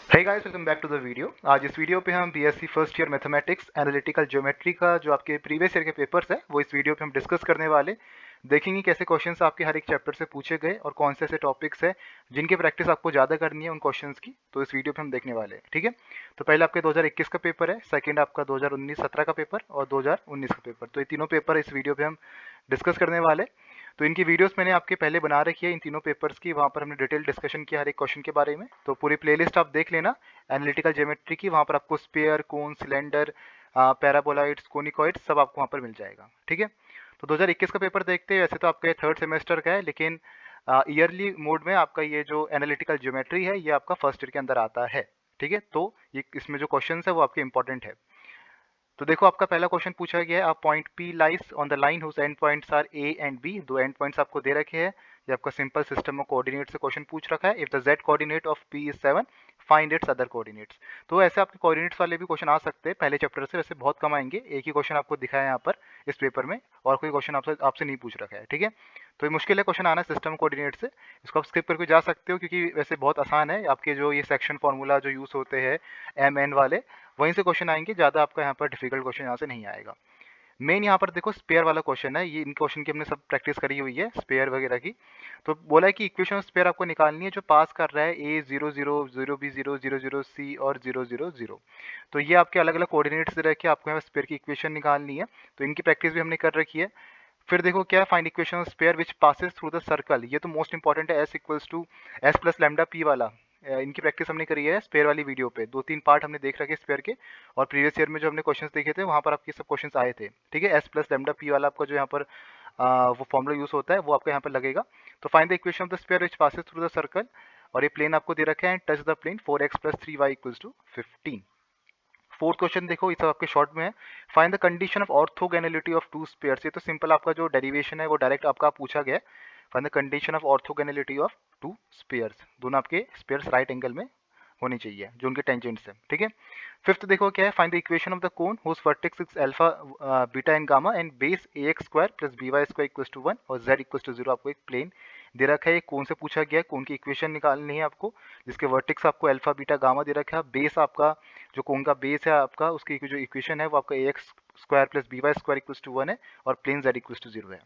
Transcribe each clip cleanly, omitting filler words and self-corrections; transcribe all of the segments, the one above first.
Hey guys, welcome back to the video. आज इस वीडियो पे हम BSc first year mathematics analytical geometry का जो आपके प्रीवियस ईयर के पेपर्स है वो इस वीडियो पे हम डिस्कस करने वाले। देखेंगे कैसे क्वेश्चंस आपके हर एक चैप्टर से पूछे गए और कौन से ऐसे टॉपिक्स है जिनकी प्रैक्टिस आपको ज़्यादा करनी है उन क्वेश्चंस की, तो इस वीडियो पे हम देखने वाले हैं। ठीक है, तो पहले आपके 2021 का पेपर है, सेकेंड आपका 2019-17 का पेपर और 2019 का पेपर, तो ये तीनों पेपर इस वीडियो पे हम डिस्कस करने वाले। तो इनकी वीडियोस मैंने आपके पहले बना रखी है इन तीनों पेपर्स की, वहाँ पर हमने डिटेल डिस्कशन किया हर एक क्वेश्चन के बारे में, तो पूरी प्लेलिस्ट आप देख लेना एनालिटिकल ज्योमेट्री की। वहाँ पर आपको स्पेयर, कोन, सिलेंडर, पैराबोलाइड्स, कोनिकॉइड्स सब आपको वहाँ पर मिल जाएगा। ठीक है, तो 2021 का पेपर देखते हैं। वैसे तो आपका थर्ड सेमेस्टर का है, लेकिन ईयरली मोड में आपका ये जो एनालिटिकल ज्योमेट्री है ये आपका फर्स्ट ईयर के अंदर आता है। ठीक है, तो ये इसमें जो क्वेश्चन है वो आपके इंपॉर्टेंट है। तो देखो, आपका पहला क्वेश्चन पूछा गया है, a point P lies on the line whose end points are A and B. दो एंड पॉइंट्स आपको दे रखे हैं। ये आपका सिंपल सिस्टम ऑफ कोऑर्डिनेट से क्वेश्चन पूछ रखा है। If the Z coordinate of P is 7, find its other coordinates. तो ऐसे आपके कोऑर्डिनेट्स वाले भी क्वेश्चन आ सकते हैं पहले चैप्टर से, वैसे बहुत कम आएंगे। एक ही क्वेश्चन आपको दिखाया है यहाँ पर इस पेपर में, और कोई क्वेश्चन आपसे आपसे नहीं पूछ रखा है। ठीक है, तो ये मुश्किल है क्वेश्चन आना सिस्टम कोऑर्डिनेट से, इसको आप स्किप करके जा सकते हो क्योंकि वैसे बहुत आसान है। आपके जो ये सेक्शन फार्मूला जो यूज़ होते हैं एम एन वाले, वहीं से क्वेश्चन आएंगे, ज़्यादा आपका यहाँ पर डिफिकल्ट क्वेश्चन यहाँ से नहीं आएगा। मेन यहाँ पर देखो स्पेयर वाला क्वेश्चन है, ये इन क्वेश्चन की हमने सब प्रैक्टिस करी हुई है स्पेयर वगैरह की। तो बोला है कि इक्वेशन ऑफ स्पेयर आपको निकालनी है जो पास कर रहा है ए 0 0 0 B 0 0 0 और 0 0 0। तो ये आपके अलग अलग कोऑर्डिनेट्स दे रखे, आपको यहाँ स्पेयर की इक्वेशन निकालनी है, तो इनकी प्रैक्टिस भी हमने कर रखी है। फिर देखो क्या, find equation of sphere which passes through the circle. ये तो मोस्ट इंपॉर्टेंट है, S equals to S plus lambda P वाला। इनकी प्रैक्टिस हमने करी है स्पेयर वाली वीडियो पे, 2-3 पार्ट हमने देख रखे स्पेयर के, और प्रीवियस ईयर में जो हमने क्वेश्चंस देखे थे वहाँ पर आपके सब क्वेश्चंस आए थे। ठीक है, एस प्लस लैम्डा पी वाला आपका जो यहाँ पर वो फॉर्मूला यूज होता है वो आपको यहाँ पर लगेगा। तो find the equation of the sphere which passes through the circle, और ये प्लेन आपको दे रखा है, touch the plane 4x plus 3y equals to 15। Fourth question देखो, ये सब आपके शॉर्ट में है। Find the condition of orthogonality of two spheres. ये तो सिंपल आपका जो डेरिवेशन है वो डायरेक्ट आपका पूछा गया है। Find the condition of orthogonality of two spheres, दोनों आपके स्पेयर्स राइट एंगल में होनी चाहिए जो उनके टेंजेंट्स है। ठीक है, फिफ्थ देखो क्या है, find the equation of the cone whose vertex is alpha beta and gamma and base A X square plus B Y square equals to 1 और z इक्वल्स टू 0। आपको एक प्लेन दे रखा है, कौन से पूछा गया है, कौन की इक्वेशन निकालनी है आपको, जिसके वर्टेक्स आपको अल्फा बीटा गामा दे रखा है। बेस आपका जो कौन का बेस है आपका, उसकी जो इक्वेशन है वो आपका A X square plus B Y square equals to 1 है, और प्लेन z इक्वल्स टू 0 है।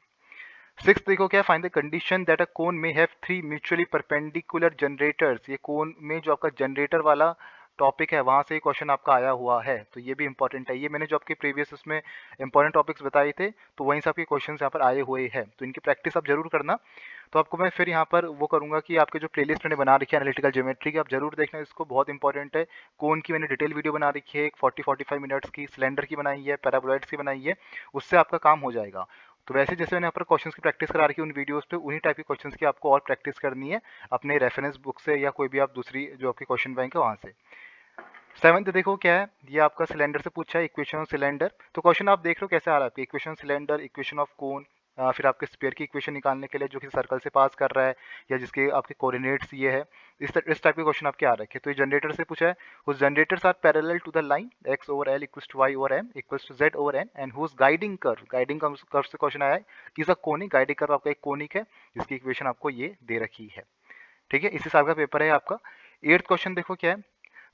सिक्स देखो क्या, find the condition that a cone में हैव 3 म्यूचुअली परपेंडिकुलर जनरेटर्स। ये कोन में जो आपका जनरेटर वाला टॉपिक है वहां से क्वेश्चन आपका आया हुआ है, तो ये भी इंपॉर्टेंट है। ये मैंने जो आपके प्रीवियस उसमें इंपॉर्टेंट टॉपिक्स बताए थे, तो वहीं से आपके क्वेश्चन यहाँ पर आए हुए हैं, तो इनकी प्रैक्टिस आप जरूर करना। तो आपको मैं फिर यहाँ पर वो करूँगा कि आपके जो प्लेलिस्ट मैंने बना रखी है एनालिटिकल ज्योमेट्री की, आप जरूर देखना, इसको बहुत इंपॉर्टेंट है। कोन की मैंने डिटेल वीडियो बना रखी है, 40-45 मिनट्स की, सिलेंडर की बनाई है, पैराबोलाइड्स की बनाई है, उससे आपका काम हो जाएगा। तो वैसे जैसे मैंने यहाँ पर क्वेश्चंस की प्रैक्टिस करा रखी है उन वीडियोस पे, उन्हीं टाइप के क्वेश्चंस की आपको और प्रैक्टिस करनी है अपने रेफरेंस बुक से या कोई भी आप दूसरी जो आपकी क्वेश्चन बैंक है वहाँ से। सेवंथ देखो क्या है, ये आपका सिलेंडर से पूछा है, इक्वेशन ऑफ सिलेंडर। तो क्वेश्चन आप देख लो कैसे आ रहा है आपके, equation cylinder, equation of cone, फिर आपके स्पेयर की इक्वेशन निकालने के लिए जो कि सर्कल से पास कर रहा है या जिसके आपके कोऑर्डिनेट्स ये है, इस टाइप के क्वेश्चन आपके आ रखे। तो ये जनरेटर से पूछा है, whose generators are parallel to the line x over l equals to y over m equals to z over n and whose guiding curve, guiding curve से क्वेश्चन आया है, is a conic, guiding curve आपका एक conic है जिसकी equation आपको ये दे रखी है। ठीक है, इसी साल का पेपर है आपका। एट्थ क्वेश्चन देखो क्या है,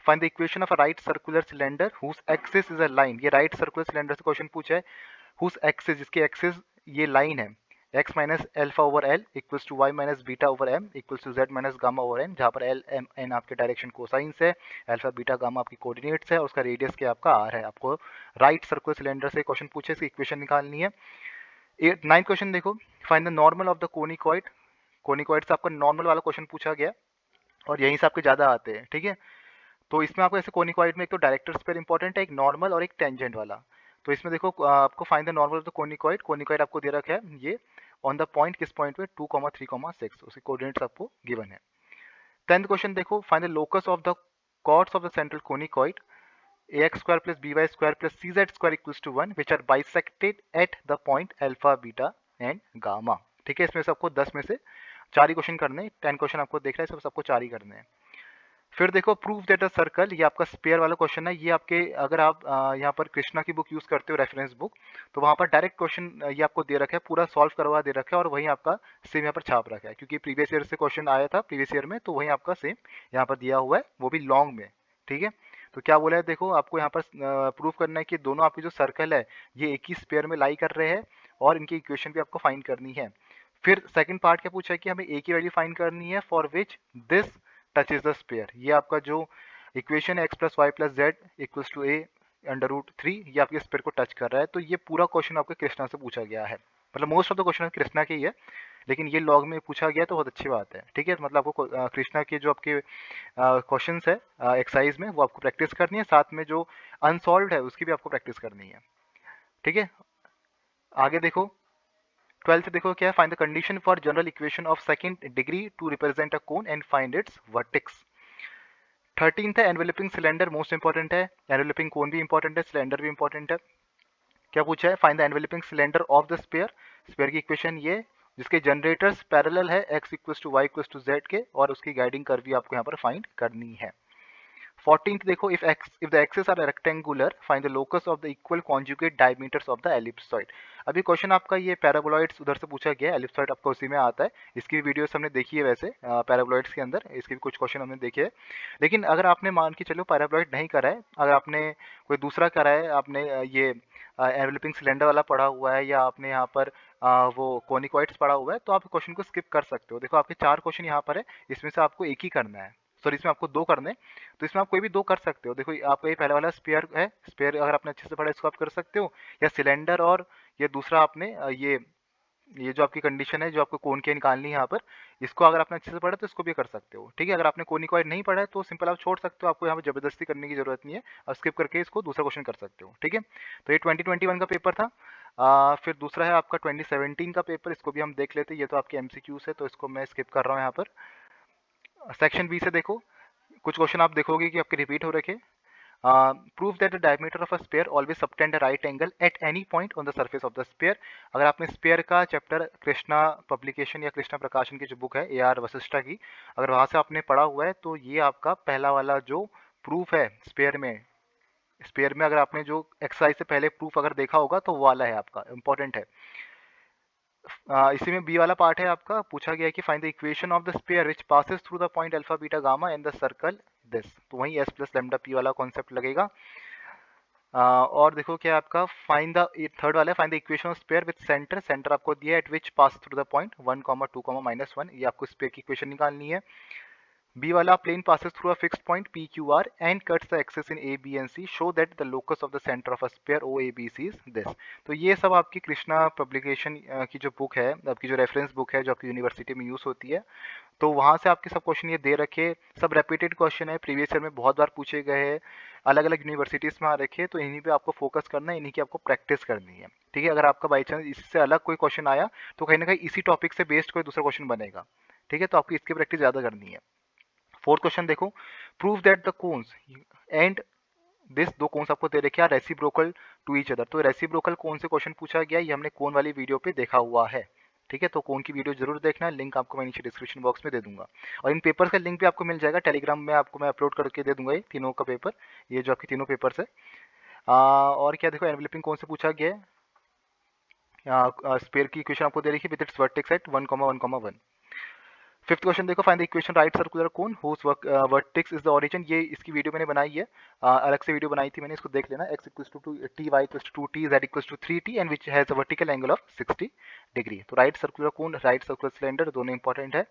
find the equation of a right circular cylinder whose axis is a line. ये राइट सर्कुलर सिलेंडर से क्वेश्चन पूछा है, हुज एक्सिस, जिसके एक्सिस ये लाइन है, x minus alpha over L equals to Y minus beta over M equals to Z minus gamma over N, जहाँ पर L M N आपके डायरेक्शन कोसाइंस है, अल्फा बीटा गामा आपकी coordinates है, और उसका रेडियस क्या आपका आर है। आपको राइट सर्कुलर सिलेंडर से क्वेश्चन पूछे, इसकी इक्वेशन निकालनी है। एट नाइन्थ क्वेश्चन देखो, find the normal of the conicoid. Conicoid से आपका नॉर्मल वाला क्वेश्चन पूछा गया, और यहीं से आपके ज़्यादा आते हैं। ठीक है, तो इसमें आपको ऐसे कोनिकॉइड में एक तो डायरेक्टर स्पेयर इंपॉर्टेंट है, एक नॉर्मल और एक टेंजेंट वाला। तो इसमें देखो आपको find the normal of the conicoid, conicoid आपको दे रखा है ये ऑन द पॉइंट, किस पॉइंट पे, 2,3,6, उसके कोऑर्डिनेट्स आपको गिवन है। 10th क्वेश्चन देखो, find the locus of the chords of the central conicoid ax square plus by square plus cz square equals to 1 which are bisected at the point alpha beta and gamma. ठीक है, इसमें से आपको 10 में से 4 ही question करने हैं, 10 question आपको देख रहा है, सब सबको 4 ही करने हैं। फिर देखो, प्रूव दैट अ सर्कल, ये आपका स्पेयर वाला क्वेश्चन है। ये आपके अगर आप यहाँ पर कृष्णा की बुक यूज करते हो रेफरेंस बुक, तो वहाँ पर डायरेक्ट क्वेश्चन ये आपको दे रखा है, पूरा सॉल्व करवा दे रखा है, और वहीं आपका सेम यहाँ पर छाप रखा है, क्योंकि प्रीवियस ईयर से क्वेश्चन आया था प्रीवियस ईयर में, तो वहीं आपका सेम यहाँ पर दिया हुआ है, वो भी लॉन्ग में, ठीक है। तो क्या बोला है देखो, आपको यहाँ पर प्रूव करना है कि दोनों आपके जो सर्कल है ये एक ही स्पेयर में लाई कर रहे हैं और इनकी इक्वेशन भी आपको फाइंड करनी है। फिर सेकंड पार्ट क्या पूछा है कि हमें ए की वैल्यू फाइंड करनी है for which this touches the sphere. ये आपका जो इक्वेशन है X plus Y plus Z equals to A √3 ये आपके स्पेयर को टच कर रहा है। तो ये पूरा क्वेश्चन आपके कृष्णा से पूछा गया है, मतलब most of the question Krishna के ही है, लेकिन ये लॉग में पूछा गया तो बहुत अच्छी बात है। ठीक है, मतलब आपको कृष्णा के जो आपके क्वेश्चंस है एक्सरसाइज में वो आपको प्रैक्टिस करनी है, साथ में जो अनसॉल्व्ड है उसकी भी आपको प्रैक्टिस करनी है। ठीक है, आगे देखो 12th देखो क्या है, find the condition for general equation of second degree to represent a cone and find its vertex. 13th है एनवेलपिंग सिलेंडर, मोस्ट इंपॉर्टेंट है, एनवेलपिंग कोन भी इंपॉर्टेंट है, सिलेंडर भी इंपॉर्टेंट है। क्या पूछा है, find the enveloping cylinder of the sphere. Sphere की इक्वेशन ये जिसके जनरेटर्स पैरेलल है x equals to Y equals to Z के, और उसकी गाइडिंग कर्व भी आपको यहाँ पर फाइंड करनी है। 14th देखो, if the axes are rectangular find the locus of the equal conjugate diameters of the ellipsoid। अभी क्वेश्चन आपका ये पैराबोलॉइड्स उधर से पूछा गया है, एलिप्सॉइड आपका उसी में आता है, इसकी भी वीडियोस हमने देखी है वैसे पैराबोलॉइड्स के अंदर, इसके भी कुछ क्वेश्चन हमने देखे हैं। लेकिन अगर आपने मान के चलो पैराबोलॉइड नहीं करा है, अगर आपने कोई दूसरा करा है, आपने ये एनवेलपिंग सिलेंडर वाला पढ़ा हुआ है या आपने यहाँ पर वो कोनिकॉइड्स पढ़ा हुआ है, तो आप क्वेश्चन को स्किप कर सकते हो। देखो आपके 4 क्वेश्चन यहाँ पर है, इसमें से आपको एक ही करना है, सॉरी इसमें आपको 2 करने, तो इसमें आप कोई भी 2 कर सकते हो। देखो आपका ये पहला वाला स्पेयर है, स्पेयर अगर आपने अच्छे से पढ़ा इसको आप कर सकते हो, या सिलेंडर, और ये दूसरा आपने ये जो आपकी कंडीशन है जो आपको कोन के निकालनी है यहाँ पर, इसको अगर आपने अच्छे से पढ़ा तो इसको भी कर सकते हो। ठीक है, अगर आपने कोनिकॉइड नहीं पढ़ा है तो सिंपल आप छोड़ सकते हो, आपको यहाँ पर जबरदस्ती करने की जरूरत नहीं है, और स्किप करके इसको दूसरा क्वेश्चन कर सकते हो। ठीक है, तो ये 2021 का पेपर था। फिर दूसरा है आपका 2017 का पेपर, इसको भी हम देख लेते हैं। ये तो आपके एमसीक्यूज है तो इसको मैं स्किप कर रहा हूँ यहाँ पर। सेक्शन बी से देखो, कुछ क्वेश्चन आप देखोगे कि आपके रिपीट हो रखे। Prove that the diameter of a sphere always subtend a right angle at any point on the surface of the sphere. अगर आपने स्पेयर का चैप्टर कृष्णा पब्लिकेशन या कृष्णा प्रकाशन की जो बुक है AR वशिष्ठा की, अगर वहाँ से आपने पढ़ा हुआ है तो ये आपका पहला वाला जो प्रूफ है स्पेयर में अगर आपने जो एक्सरसाइज से पहले प्रूफ अगर देखा होगा तो वो वाला है आपका, इंपॉर्टेंट है। इसी में बी वाला पार्ट है आपका, पूछा गया है कि find the equation of the sphere which passes through the point alpha beta gamma and the circle this. तो वहीं एस प्लस लेमडा पी वाला कॉन्सेप्ट लगेगा। और देखो क्या आपका फाइंड द थर्ड वाला है, find the equation of sphere with centre. Centre आपको दिया है at which pass through the point 1, 2, -1, ये आपको स्पेयर की इक्वेशन निकालनी है। बी वाला plane passes through a fixed point PQR and cuts the axis in A, B and C. Show that the locus of the center of a sphere OABC is this। तो ये सब आपकी Krishna publication की जो book है, आपकी जो reference book है जो आपकी यूनिवर्सिटी में यूज़ होती है, तो वहाँ से आपके सब क्वेश्चन ये दे रखे, सब रेपिटेड क्वेश्चन है, प्रीवियस ईयर में बहुत बार पूछे गए हैं, अलग अलग यूनिवर्सिटीज़ में आ रखे, तो इन्हीं पे आपको फोकस करना है, इन्हीं की आपको प्रैक्टिस करनी है। ठीक है, अगर आपका बाई चांस इससे अलग कोई क्वेश्चन आया तो कहीं ना कहीं इसी टॉपिक से बेस्ड कोई दूसरा क्वेश्चन बनेगा। ठीक है, तो आपकी इसकी प्रैक्टिस ज़्यादा करनी है। फोर्थ क्वेश्चन देखो, prove that the cons and this, दो कोन्स आपको दे रखे हैं रेसिप्रोकल टू ईच अदर। तो रेसिप्रोकल कोन से क्वेश्चन पूछा गया, ये हमने कोन वाली वीडियो पे देखा हुआ है। ठीक है, तो कोन की वीडियो जरूर देखना, लिंक आपको मैं नीचे डिस्क्रिप्शन बॉक्स में दे दूंगा, और इन पेपर्स का लिंक भी आपको मिल जाएगा टेलीग्राम में, आपको मैं अपलोड करके दे दूंगा ये तीनों का पेपर, ये जो आपके तीनों पेपर्स है। और क्या देखो, एनवेलपिंग कौन से पूछा गया है, स्पेयर की इक्वेशन आपको दे रखी है with its vertex at 1, 1, 1। Fifth question देखो, find the equation right circular cone whose vertex is the origin. ये इसकी वीडियो मैंने बनाई है, अलग से वीडियो बनाई थी मैंने, इसको देख लेना। x equals to t, y equals to 2t, z equals to 3t and which has a vertical angle of 60 degree. तो right circular cone, right circular cylinder दोनों इंपॉर्टेंट है।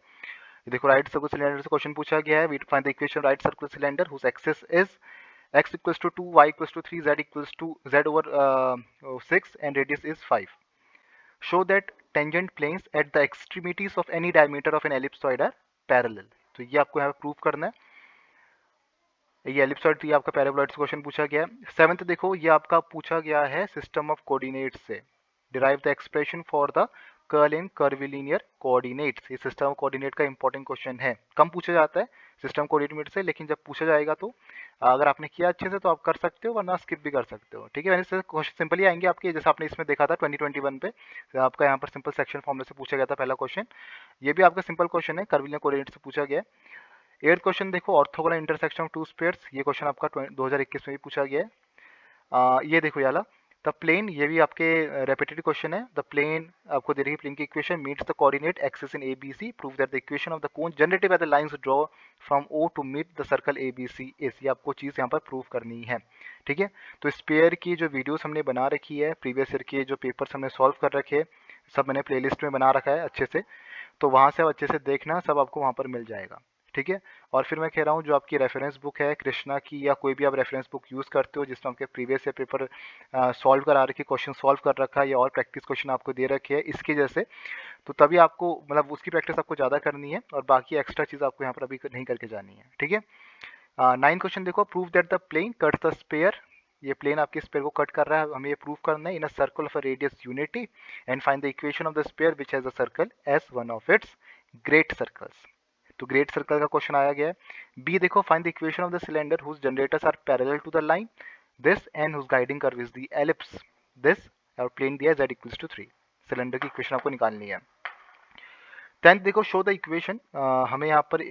देखो राइट सर्कुलर सिलेंडर से क्वेश्चन पूछा गया है, we find the equation right circular cylinder whose axis is x equals to 2, y equals to 3, z equals to z over 6 and radius is 5। Show that tangent planes at the extremities of any diameter of an ellipsoid are parallel। तो ये आपको यहाँ prove करना है। ये ellipsoid थी आपका paraboloid से क्वेश्चन पूछा गया है। सेवंथ देखो, ये आपका पूछा गया है सिस्टम ऑफ कोऑर्डिनेट्स से, derive the expression for the curl in curvilinear coordinates. ये सिस्टम ऑफ कोऑर्डिनेट का इंपॉर्टेंट क्वेश्चन है, कम पूछा जाता है सिस्टम कोऑर्डिनेट से, लेकिन जब पूछा जाएगा तो अगर आपने किया अच्छे से तो आप कर सकते हो, वरना स्किप भी कर सकते हो। ठीक है, वैसे क्वेश्चन सिंपल ही आएंगे आपके, जैसे आपने इसमें देखा था 2021 पे, तो आपका यहाँ पर सिंपल सेक्शन फॉर्मूला से पूछा गया था पहला क्वेश्चन, ये भी आपका सिंपल क्वेश्चन है, कर्विलिनियर कोऑर्डिनेट से पूछा गया है। 8th क्वेश्चन देखो, orthogonal intersection of two spheres, ये क्वेश्चन आपका 2021 में भी पूछा गया है। ये देखो याला, द प्लेन, ये भी आपके रेपिटेड क्वेश्चन है। द प्लेन आपको दे रही है, प्लेन की equation meets the coordinate axis in ABC, prove that the equation of the cone generated by the lines draw from O to meet the circle ABC is, ये आपको चीज़ यहाँ पर प्रूव करनी है। ठीक है, तो स्पेयर की जो वीडियोस हमने बना रखी है, प्रीवियस ईयर के जो पेपर्स हमने सॉल्व कर रखे हैं, सब मैंने प्लेलिस्ट में बना रखा है अच्छे से, तो वहाँ से आप अच्छे से देखना, सब आपको वहाँ पर मिल जाएगा। ठीक है, और फिर मैं कह रहा हूँ जो आपकी रेफरेंस बुक है कृष्णा की, या कोई भी आप रेफरेंस बुक यूज़ करते हो जिसमें आपके प्रीवियस ईयर पेपर सॉल्व करा रखे, क्वेश्चन सॉल्व कर रखा है, या और प्रैक्टिस क्वेश्चन आपको दे रखे हैं इसके जैसे, तो तभी आपको मतलब उसकी प्रैक्टिस आपको ज़्यादा करनी है, और बाकी एक्स्ट्रा चीज़ आपको यहाँ पर अभी नहीं करके जानी है। ठीक है, 9 क्वेश्चन देखो, prove that the plane cuts the sphere, ये प्लेन आपके स्पेयर को कट कर रहा है, हमें ये प्रूव करना है in a circle of a radius unity, and find the equation of the sphere which has a circle as one of its great circles. तो ग्रेट सर्कल का क्वेश्चन आया गया है। बी देखो, find the equation of the cylinder whose generators are parallel to the line this and whose guiding curve is the ellipse this, और plane दिया z equals to 3। Cylinder की equation आपको निकालनी है। 10th देखो, शो द इक्वेशन, हमें यहाँ पर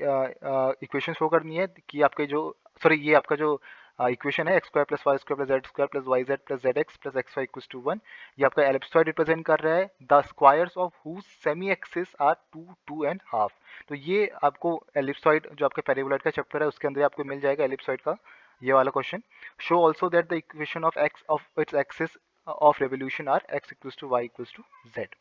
इक्वेशन शो करनी है कि आपके जो, सॉरी ये आपका जो इक्वेशन है X square plus Y square plus Z square plus Y Z plus Z X plus X Y equals to 1, ये आपका एलिप्सॉइड रिप्रेजेंट कर रहा है, the squares of whose semi axis are 2 2 and half. तो ये आपको ellipsoid जो आपका पैराबोलॉइड का चैप्टर है उसके अंदर आपको मिल जाएगा एलिप्सॉइड का ये वाला क्वेश्चन। Show also that the equation of X of its axis of revolution are X equals to Y equals to Z.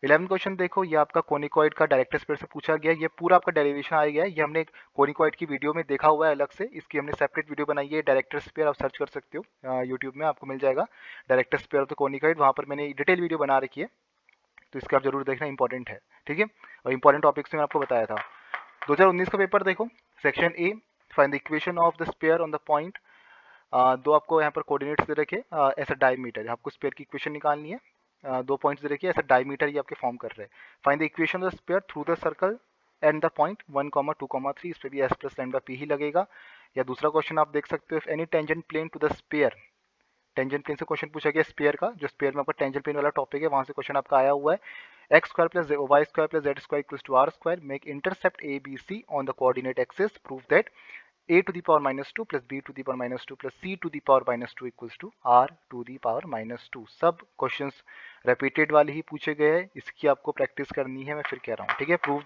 11 question देखो, ये आपका कोनिकॉइड का डायरेक्टर स्पेयर से पूछा गया, ये पूरा आपका डेरिवेशन आ गया है, ये हमने कोनिकॉइड की वीडियो में देखा हुआ है अलग से, इसकी हमने सेपरेट वीडियो बनाई है, डायरेक्टर स्पेयर आप सर्च कर सकते हो यूट्यूब में, आपको मिल जाएगा डायरेक्टर स्पेयर ऑफ द कोनिकॉइड, वहाँ पर मैंने डिटेल वीडियो बना रखी है, तो इसका आप जरूर देखना, इंपॉर्टेंट है। ठीक है, और इंपॉर्टेंट टॉपिक्स में आपको बताया था। 2019 का पेपर देखो, section A, find the equation of the sphere on the point, दो आपको यहाँ पर कोऑर्डिनेट्स दे रखे, ऐसा डायमीटर, आपको स्पेयर की इक्वेशन निकालनी है, दो पॉइंट्स दे रखिए, ऐसा डायमीटर ये आपके फॉर्म कर रहे हैं। Find the equation of the sphere through the circle and the point 1, 2, 3, इस पे भी एस प्लस लैम्डा पी ही लगेगा। या दूसरा क्वेश्चन आप देख सकते हो, if any tangent plane to the sphere, tangent plane से क्वेश्चन पूछा गया स्पेयर का, जो स्पेयर में आपका टेंजेंट प्लेन वाला टॉपिक है वहाँ से क्वेश्चन आपका आया हुआ है, X square plus Y square plus Z square equals to R square, make intercept A B C on the coordinate axis, prove that a to the power minus 2 plus b to the power minus 2 plus c to the power minus 2 equals to r to the power minus 2। सब questions repeated वाले ही पूछे गए हैं, इसकी आपको practice करनी है, मैं फिर कह रहा हूँ। ठीक है, prove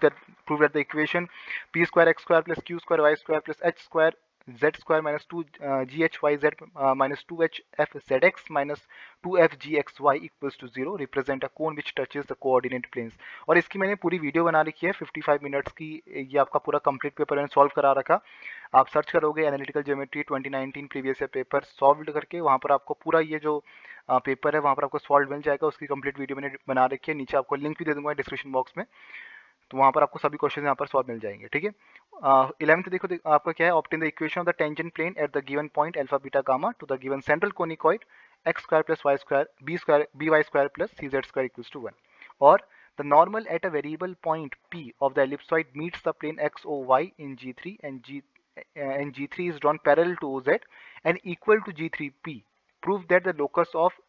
that the equation p square X square plus q square Y square plus h square z square minus 2 ghy minus 2hf zx minus 2f gxy equals to 0 represent a cone which touches the coordinate planes. और इसकी मैंने पूरी video बना रखी है 55 minutes की, ये आपका पूरा कंप्लीट पेपर मैंने सॉल्व करा रखा, आप सर्च करोगे analytical geometry 2019 previous year paper solve करके, वहाँ पर आपको पूरा ये जो पेपर है वहाँ पर आपको सॉल्व मिल जाएगा, उसकी कंप्लीट वीडियो मैंने बना रखी है, नीचे आपको लिंक भी दे दूंगा डिस्क्रिप्शन बॉक्स में, तो वहाँ पर आपको सभी क्वेश्चन यहाँ पर सॉल्व मिल जाएंगे। ठीक है, 11th देखो, आपका क्या है, obtain the equation of the tangent plane at the given point alpha beta gamma to the given central conicoid X square plus Y square B Y square plus C Z square equals to 1, और the normal at a variable point P of the ellipsoid meets the plane XOY in G3 and G3 is drawn parallel to OZ and equal to G3P. Prove that the locus of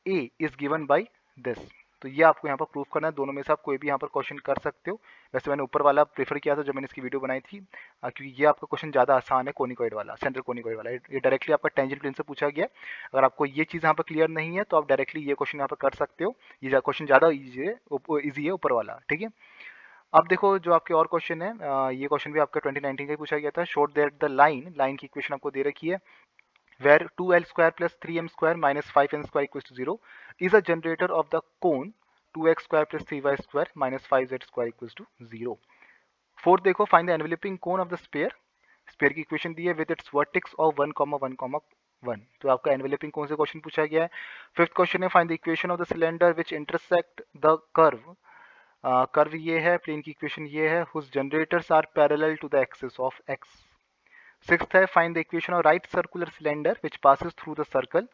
A is given by this. तो ये आपको यहाँ पर proof करना है, दोनों में से आप कोई भी यहाँ पर क्वेश्चन कर सकते हो, वैसे मैंने ऊपर वाला प्रेफर किया था जब मैंने इसकी वीडियो बनाई थी, क्योंकि ये आपका क्वेश्चन ज़्यादा आसान है, कोनिकॉइड वाला, सेंट्रल कोनिकॉइड वाला, ये डायरेक्टली आपका टेंजेंट प्लेन से पूछा गया। अगर आपको ये चीज़ यहाँ पर क्लियर नहीं है तो आप डायरेक्टली ये क्वेश्चन यहाँ पर कर सकते हो, ये क्वेश्चन ज़्यादा ईजी है ऊपर वाला। ठीक है, अब देखो जो आपके और क्वेश्चन है, ये क्वेश्चन भी आपका 2019 का ही पूछा गया था। शो दैट द लाइन की इक्वेशन आपको दे रखी है, where 2l square plus 3m square minus 5n square equals to 0 is a generator of the cone 2x square plus 3y square minus 5z square equals to 0। Fourth देखो, find the enveloping cone of the sphere, sphere की equation दी है with its vertex of 1, 1, 1, तो आपका enveloping कोन से question पूछा गया है। फिफ्थ क्वेश्चन है, find the equation of the cylinder which intersect the curve, curve ये है, प्लेन की इक्वेशन ये है, whose generators are parallel to the axis of X. Sixth है, find the equation of right circular cylinder which passes through the circle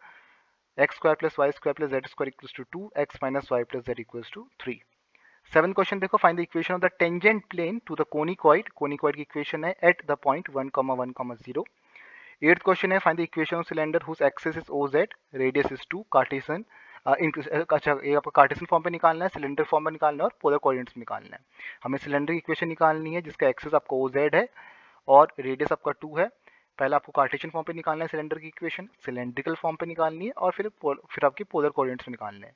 X square plus Y square plus Z square equals to 2, X minus Y plus Z equals to 3। Seven question देखो, find the equation of the tangent plane to the conicoid, conicoid की equation है at the point 1, 1, 0। Eighth question है, find the equation of cylinder whose axis is OZ, radius is 2, Cartesian, अच्छा ये आपका Cartesian form पे निकालना है, cylinder form में निकालना है और पोलर कोऑर्डिनेट्स में निकालना है। हमें सिलेंडर की इक्वेशन निकालनी है जिसका एक्सिस आपका OZ है और रेडियस आपका 2 है। पहले आपको कार्टेशियन फॉर्म पे निकालना है सिलेंडर की इक्वेशन, सिलेंड्रिकल फॉर्म पे निकालनी है और फिर आपके पोलर कोऑर्डिनेट्स में निकालने हैं।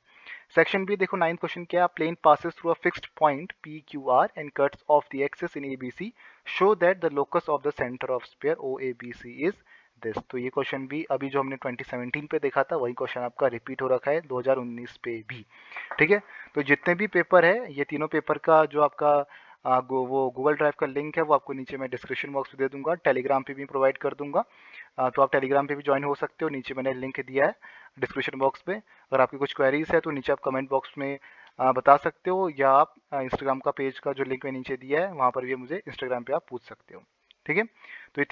सेक्शन बी देखो 9th क्वेश्चन क्या, plane passes through a fixed point P Q R and cuts off the axis in A B C, show that the locus of the centre of sphere O A B C is this. तो ये question भी अभी जो हमने 2017 पे देखा था वही क्वेश्चन आपका रिपीट हो रखा है 2019 पे भी। ठीक है, तो जितने भी पेपर है ये तीनों पेपर का जो आपका वो गूगल ड्राइव का लिंक है वो आपको नीचे मैं डिस्क्रिप्शन बॉक्स में दे दूंगा, टेलीग्राम पे भी प्रोवाइड कर दूंगा। तो आप टेलीग्राम पे भी ज्वाइन हो सकते हो, नीचे मैंने लिंक दिया है डिस्क्रिप्शन बॉक्स में। अगर आपकी कुछ क्वेरीज है तो नीचे आप कमेंट बॉक्स में बता सकते हो, या आप इंस्टाग्राम का पेज का जो लिंक मैंने नीचे दिया है वहाँ पर भी मुझे इंस्टाग्राम पे आप पूछ सकते हो। ठीक है, तो ये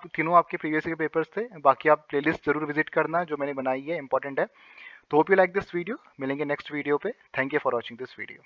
तीनों आपके प्रीवियस के पेपर्स थे। बाकी आप प्लेलिस्ट जरूर विजिट करना जो मैंने बनाई है, इंपॉर्टेंट है। तो hope you like this video, मिलेंगे नेक्स्ट वीडियो पे। Thank you for watching this video.